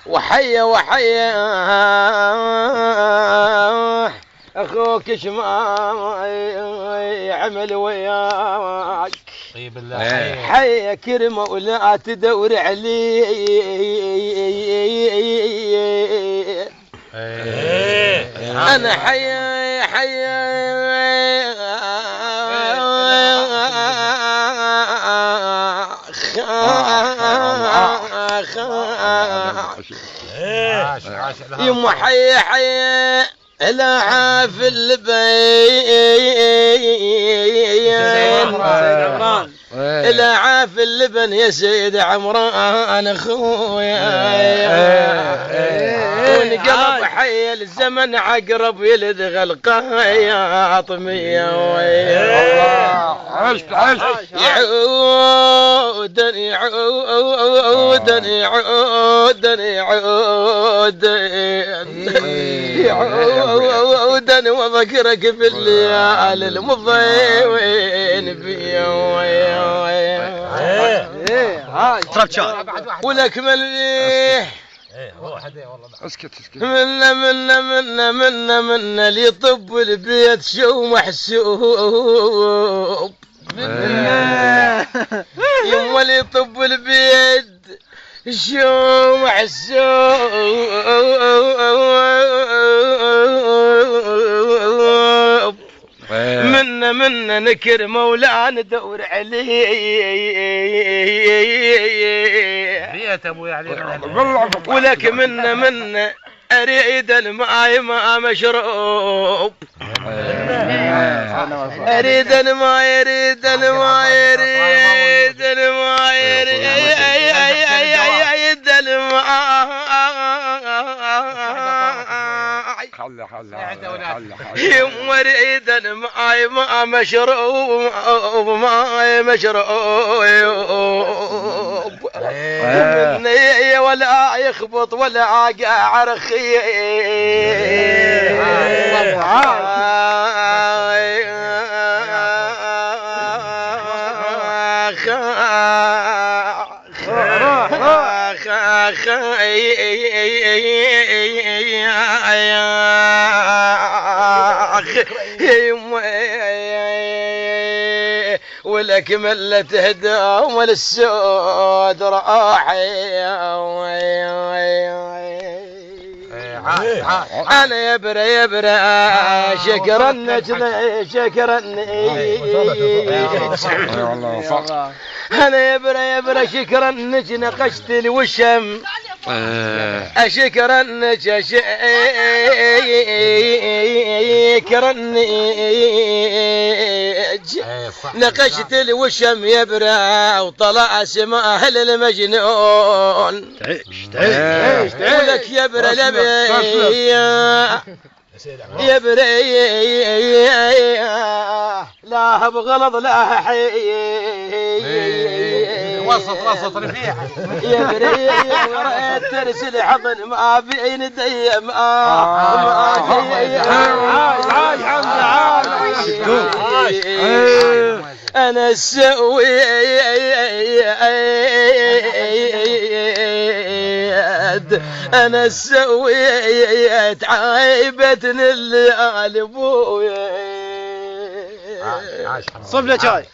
وحيا وحيا اخوك ايش ما يعمل وياك؟ طيب الله حيا كرمه ولا تدور عليه. انا حيا حيا يم حيا حيا لا عاف اللبن لا عاف اللبن يا سيد عمران اخويا. ونقلب حي الزمن عقرب يلدغ القياطمية يعودا يعودا يعودا يعودا وذكرك في الليالي المضيوين فيها ولك مليح اسكت منا اللي يطب البيت شو محسوب يوم اللي يطب البيت شو محسوب منا نكر مولا ندور عليه بيت ابويا علينا ولك منا اريد الماء ما مشروب اريد الماء يريد الماء يريد الماء يريد الماء يوم اريد الماء ما مشروب ما مشروب مني ولا يخبط ولا عاقع رخي ولك ملة تهدى وللسود راحي انا يبرى شكرني انا يبرى شكرنك نقشت الوشم اشكرنك نقشت الوشم يبرى وطلع سماه للمجنون ولك يبرى يبرى لا بغلط لا حي وسط رفيع يبرى ترسل حضن ما بين ديم انا السويت عايبتني اللي ابويا صب له شاي